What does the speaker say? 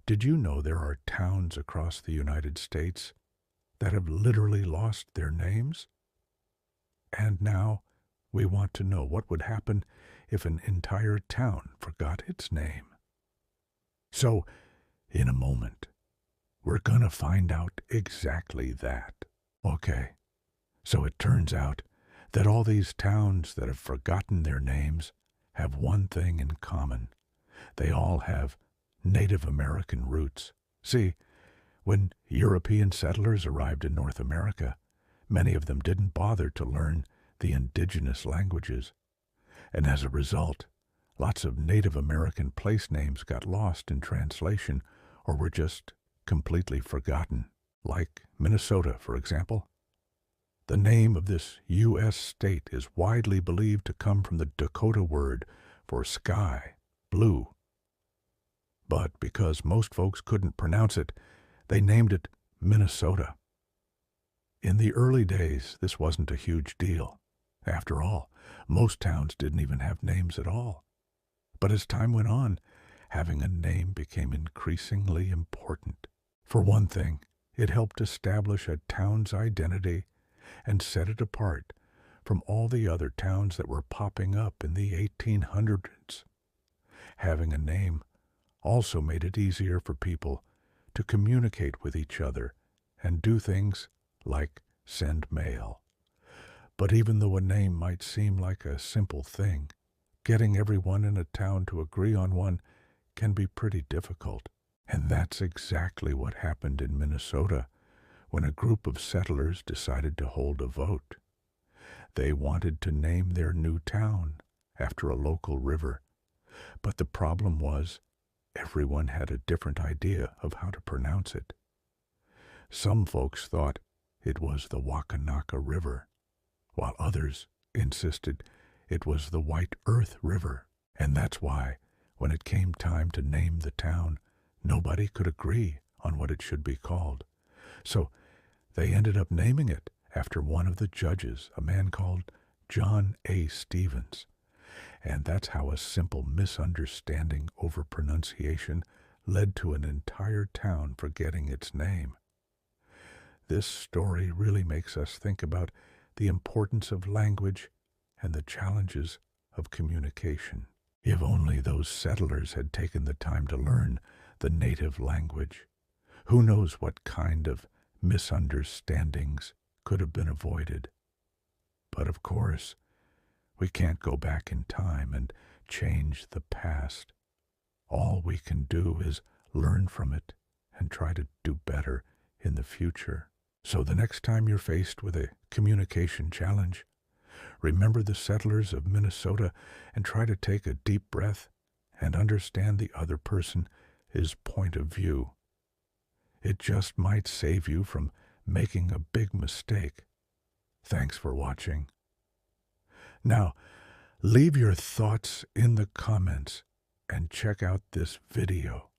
Did you know there are towns across the United States that have literally lost their names? And now we want to know what would happen if an entire town forgot its name. So, in a moment, we're gonna find out exactly that. Okay, so it turns out that all these towns that have forgotten their names have one thing in common. They all have Native American roots. See, when European settlers arrived in North America, many of them didn't bother to learn the indigenous languages, and as a result, lots of Native American place names got lost in translation or were just completely forgotten, like Minnesota, for example. The name of this U.S. state is widely believed to come from the Dakota word for sky, blue. But because most folks couldn't pronounce it, they named it Minnesota. In the early days, this wasn't a huge deal. After all, most towns didn't even have names at all. But as time went on, having a name became increasingly important. For one thing, it helped establish a town's identity and set it apart from all the other towns that were popping up in the 1800s. Having a name also made it easier for people to communicate with each other and do things like send mail. But even though a name might seem like a simple thing, getting everyone in a town to agree on one can be pretty difficult. And that's exactly what happened in Minnesota when a group of settlers decided to hold a vote. They wanted to name their new town after a local river, but the problem was everyone had a different idea of how to pronounce it. Some folks thought it was the Wakanaka River, while others insisted it was the White Earth River. And that's why, when it came time to name the town, nobody could agree on what it should be called. So they ended up naming it after one of the judges, a man called John A. Stevens. And that's how a simple misunderstanding over pronunciation led to an entire town forgetting its name. This story really makes us think about the importance of language and the challenges of communication. If only those settlers had taken the time to learn the native language, who knows what kind of misunderstandings could have been avoided. But of course, we can't go back in time and change the past. All we can do is learn from it and try to do better in the future. So the next time you're faced with a communication challenge, remember the settlers of Minnesota and try to take a deep breath and understand the other person's point of view. It just might save you from making a big mistake. Thanks for watching. Now, leave your thoughts in the comments and check out this video.